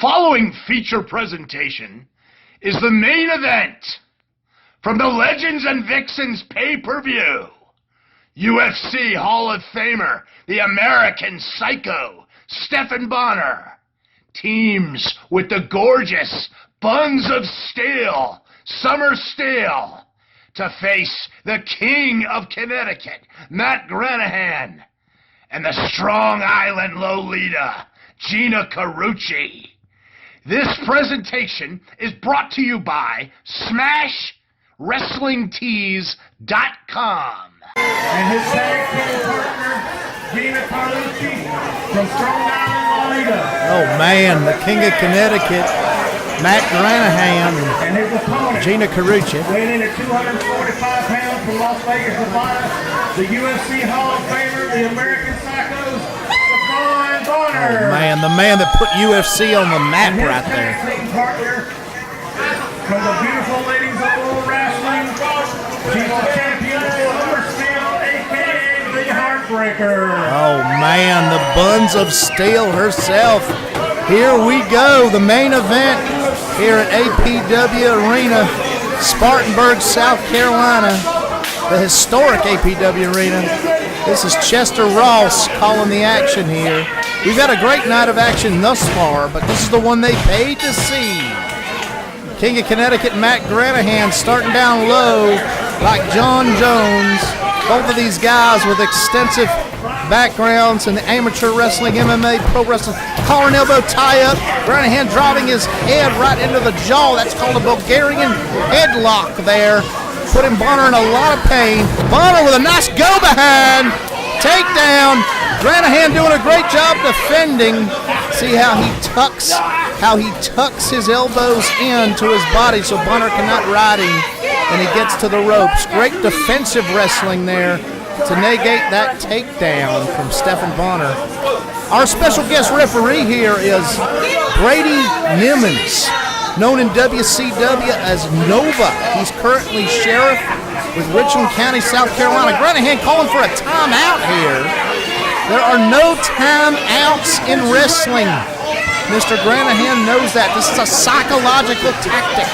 following feature presentation is the main event from the Legends and Vixxens pay-per-view. UFC Hall of Famer, the American Psycho, Stephan Bonnar, teams with the gorgeous Buns of Steel, Summer Steel, to face the King of Connecticut, Matt Granahan, and the Strong Island Lolita, Gina Carucci. This presentation is brought to you by SmashWrestlingTees.com. And his tag team partner, Gina Carucci from Strong Island Lolita. Oh man, the King of Connecticut, Matt Granahan, And his opponent, Gina Carucci. weighing in at 245 pounds from Las Vegas, Nevada, the UFC Hall of Famer, the American Psycho, Stephan Bonnar. Oh man, the man that put UFC on the map And his right there. tag team partner, from the beautiful ladies of World Wrestling, she's the champion, Summer Steel, a.k.a. the Heartbreaker. Oh man, the Buns of Steel herself. Here we go, the main event here at APW Arena, Spartanburg, South Carolina, the historic APW Arena. This is Chester Ross calling the action here. We've had a great night of action thus far, but this is the one they paid to see. King of Connecticut, Matt Granahan, starting down low like John Jones. Both of these guys with extensive backgrounds in amateur wrestling, MMA, pro wrestling. Collar and elbow tie-up. Granahan driving his head right into the jaw. That's called a Bulgarian headlock there. Putting Bonnar in a lot of pain. Bonnar with a nice go-behind. Takedown. Granahan doing a great job defending. See how he tucks his elbows into his body so Bonnar cannot ride him, and he gets to the ropes. Great defensive wrestling there to negate that takedown from Stephan Bonnar. Our special guest referee here is Brady Nimmons, known in WCW as Nova. He's currently sheriff with Richland County, South Carolina. Granahan calling for a timeout here. There are no timeouts in wrestling. Mr. Granahan knows that. This is a psychological tactic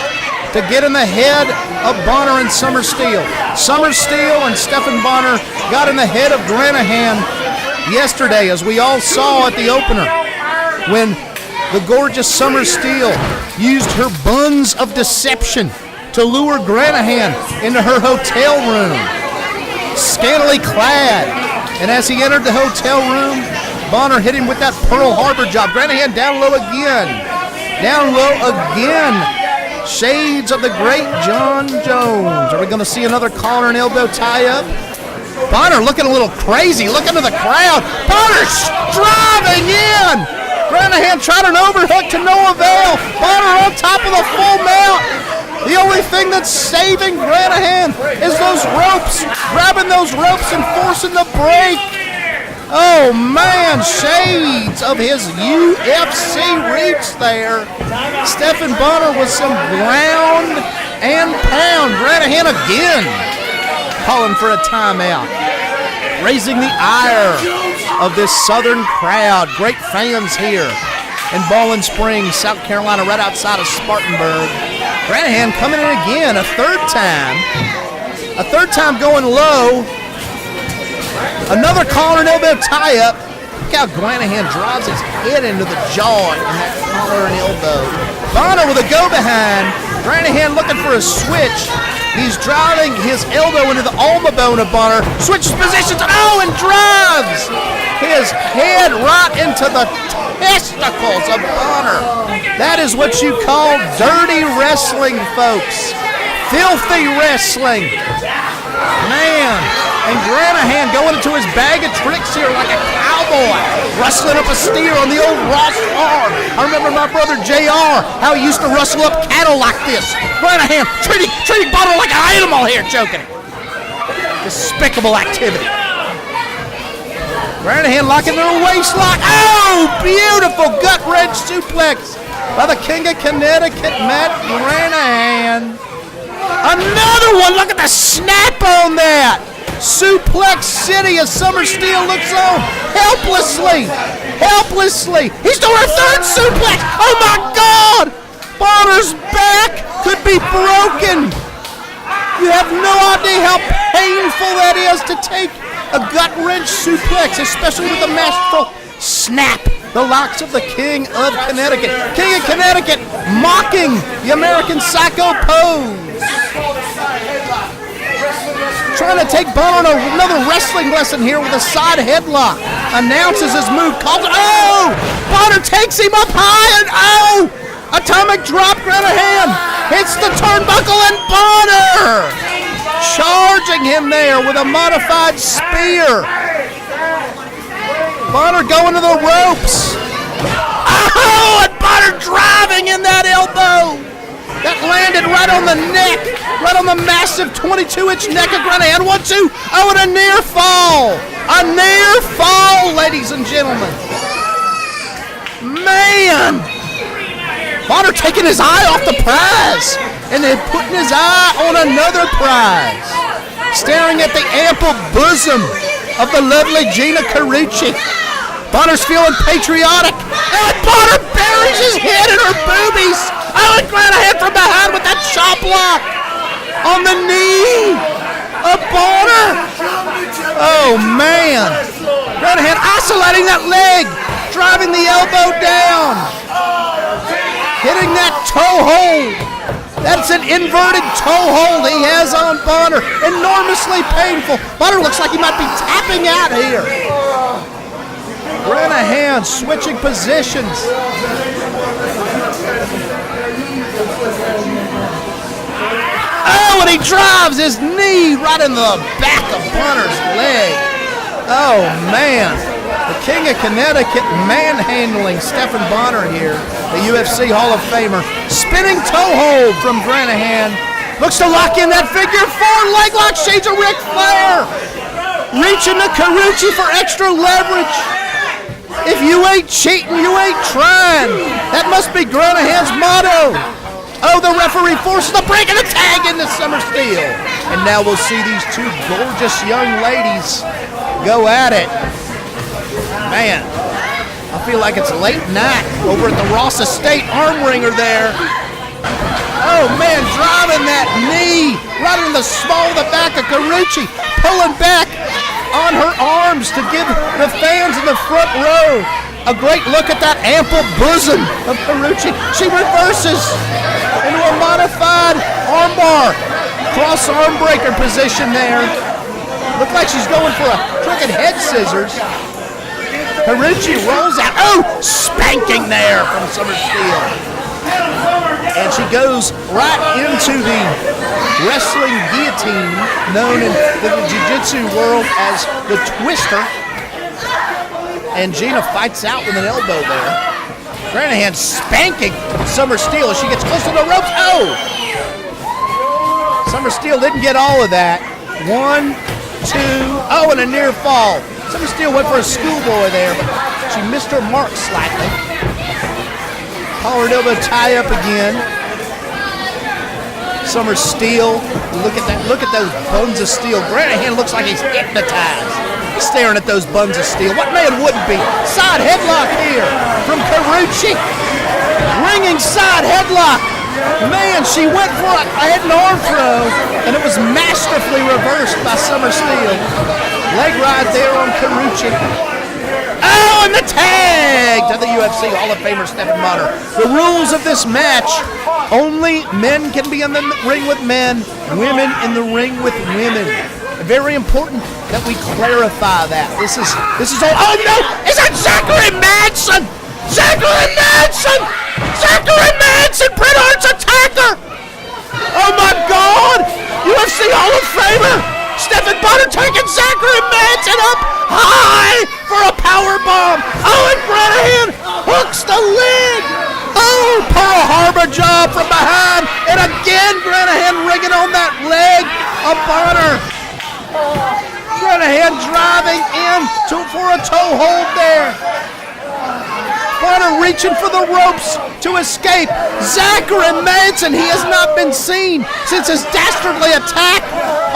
to get in the head of Bonnar and Summer Steel. Summer Steel and Stephan Bonnar got in the head of Granahan yesterday, as we all saw at the opener, when the gorgeous Summer Steel used her buns of deception to lure Granahan into her hotel room, scantily clad. And as he entered the hotel room, Bonnar hit him with that Pearl Harbor job. Granahan down low again. Down low again. Shades of the great John Jones. Are we going to see another collar and elbow tie-up? Bonnar looking a little crazy, looking to the crowd. Bonnar driving in. Granahan tried an overhook to no avail. Bonnar on top of the full mount. The only thing that's saving Granahan is those ropes, grabbing those ropes and forcing the break. Oh man, shades of his UFC reach there. Stephan Bonnar with some ground and pound. Granahan again calling for a timeout, raising the ire of this southern crowd. Great fans here in Bowling Springs, South Carolina, right outside of Spartanburg. Granahan coming in again, a third time going low. Another collar and elbow tie-up. Look how Granahan drives his head into the jaw in that collar and elbow. Bonnar with a go-behind. Granahan looking for a switch. He's driving his elbow into the ulna bone of Bonnar. Switches positions, and drives his head right into the testicles of Bonnar. That is what you call dirty wrestling, folks. Filthy wrestling. Man. And Granahan going into his bag of tricks here like a cowboy, rustling up a steer on the old Ross farm. I remember my brother JR, how he used to rustle up cattle like this. Granahan treating Bonnar like an animal here, choking him. Despicable activity. Granahan locking their waist lock. Oh, beautiful gut wrench suplex by the King of Connecticut, Matt Granahan. Another one. Look at the snap on that. Suplex City as Summer Steel looks on helplessly. He's doing a third suplex. Oh my God! Bonner's back could be broken. You have no idea how painful that is to take a gut-wrench suplex, especially with a masterful snap. The likes of the King of Connecticut. King of Connecticut mocking the American Psycho pose. Trying to take Bonner on another wrestling lesson here with a side headlock. Announces his move. Calls it. Oh! Bonner takes him up high and oh! Atomic drop, Granahan. Hits the turnbuckle and Bonner! Charging him there with a modified spear. Bonner going to the ropes. Oh, and Bonner driving in that elbow. That landed right on the neck, right on the massive 22-inch neck of Granahan. 1-2. Oh, and a near fall. A near fall, ladies and gentlemen. Man. Bonner taking his eye off the prize and then putting his eye on another prize. Staring at the ample bosom of the lovely Gina Carucci. Bonner's feeling patriotic. And Bonner buries his head in her boobies. Oh, and Granahan from behind with that chop block on the knee of Bonner. Oh, man. Granahan isolating that leg, driving the elbow down. Hitting that toe hold. That's an inverted toe hold he has on Bonner. Enormously painful. Bonner looks like he might be tapping out here. Granahan switching positions. Oh, and he drives his knee right in the back of Bonner's leg. Oh, man. The King of Connecticut manhandling Stephan Bonnar here, the UFC Hall of Famer. Spinning toe hold from Granahan. Looks to lock in that figure four leg lock. Shades of Ric Flair. Reaching to Carucci for extra leverage. If you ain't cheating, you ain't trying. That must be Granahan's motto. Oh, the referee forces the break and a tag into Summer Steel. And now we'll see these two gorgeous young ladies go at it. Man, I feel like it's late night over at the Ross Estate arm ringer there. Oh, man, driving that knee right in the small of the back of Carucci, pulling back on her arms to give the fans in the front row a great look at that ample bosom of Carucci. She reverses into a modified armbar, cross arm breaker position there. Looks like she's going for a crooked head scissors. Carucci rolls out. Oh, spanking there from Summer Steel. And she goes right into the wrestling guillotine known in the jiu-jitsu world as the twister. And Gina fights out with an elbow there. Granahan spanking Summer Steel as she gets close to the ropes. Oh! Summer Steel didn't get all of that. 1, 2, oh, and a near fall. Summer Steel went for a schoolboy there, but she missed her mark slightly. Collared elbow tie up again. Summer Steel, look at that! Look at those buns of steel. Granahan looks like he's hypnotized, staring at those buns of steel. What man wouldn't be? Side headlock here from Carucci. Ringing side headlock. Man, she went for a head and arm throw, and it was masterfully reversed by Summer Steel. Leg ride there on Carucci. Oh, and the tag to the UFC Hall of Famer Stephan Bonnar. The rules of this match: only men can be in the ring with men, women in the ring with women. Very important that we clarify that. This is all. Oh no! Is that Zachary Manson? Zachary Manson! Zachary Manson! Bret Hart's attacker! Oh my God! UFC Hall of Famer Stephan Bonnar taking Zachary Manson up high for a power bomb. Oh, and Granahan hooks the leg. Oh, Pearl Harbor job from behind, and again Granahan rigging on that leg of Bonnar. Granahan driving in for a toe hold there. Bonnar reaching for the ropes to escape. Zachary Manson, he has not been seen since his dastardly attack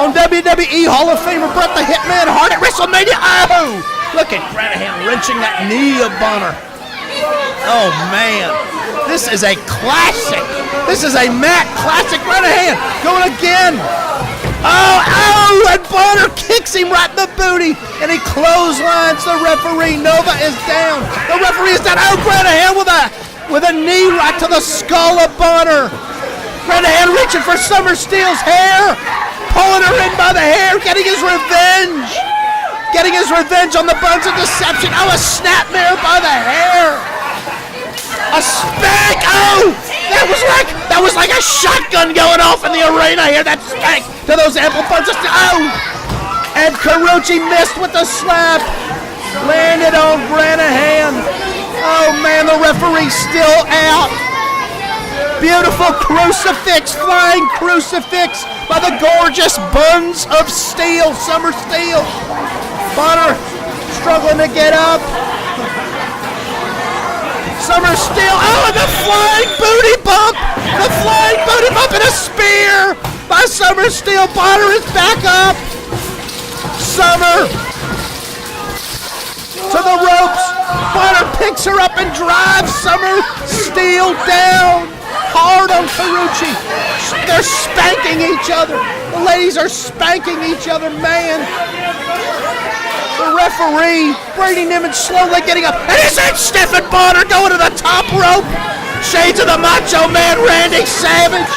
on WWE Hall of Famer Bret the Hitman Hart at WrestleMania. Oh, look at Granahan wrenching that knee of Bonnar. Oh, man. This is a classic. This is a Matt classic. Granahan going again. Oh, and Bonnar kicks him right in the booty, and he clotheslines the referee. Nova is down. The referee is down. Oh, Granahan with a knee right to the skull of Bonnar. Granahan reaching for Summer Steele's hair, pulling her in by the hair, getting his revenge. Getting his revenge on the Buns of Deception. Oh, a snapmare by the hair. A spank. Oh, that was like a shotgun going off in the arena here. That spank to those ample Buns. Oh, and Carucci missed with the slap. Landed on Granahan. Oh, man, the referee's still out. Beautiful crucifix, flying crucifix by the gorgeous Buns of Steel, Summer Steel. Bonnar struggling to get up. Summer Steel, oh, and the flying booty bump. The flying booty bump and a spear by Summer Steel. Bonnar is back up. Summer to the ropes. Bonnar picks her up and drives Summer Steel down. Hard on Carucci. They're spanking each other. The ladies are spanking each other, man. The referee, Brady Nimitz, slowly getting up. And is it Stephan Bonnar going to the top rope? Shades of the Macho Man, Randy Savage.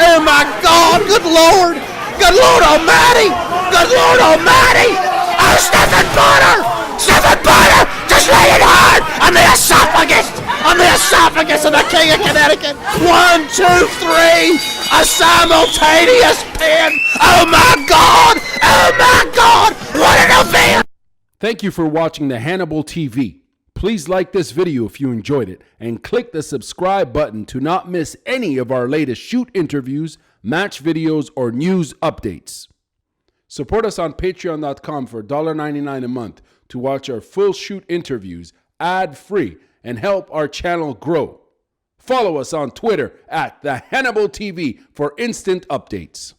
Oh my God, good Lord. Good Lord Almighty. Good Lord Almighty. Oh, Stephan Bonnar. Stephan Bonnar, just lay it hard on the esophagus. On the esophagus of the King of Connecticut. 1, 2, 3. A simultaneous pin. Oh my God. Oh my God. What an event. Thank you for watching the Hannibal TV. Please like this video if you enjoyed it and click the subscribe button to not miss any of our latest shoot interviews, match videos, or news updates. Support us on patreon.com for $1.99 a month to watch our full shoot interviews ad-free and help our channel grow. Follow us on Twitter at the Hannibal TV for instant updates.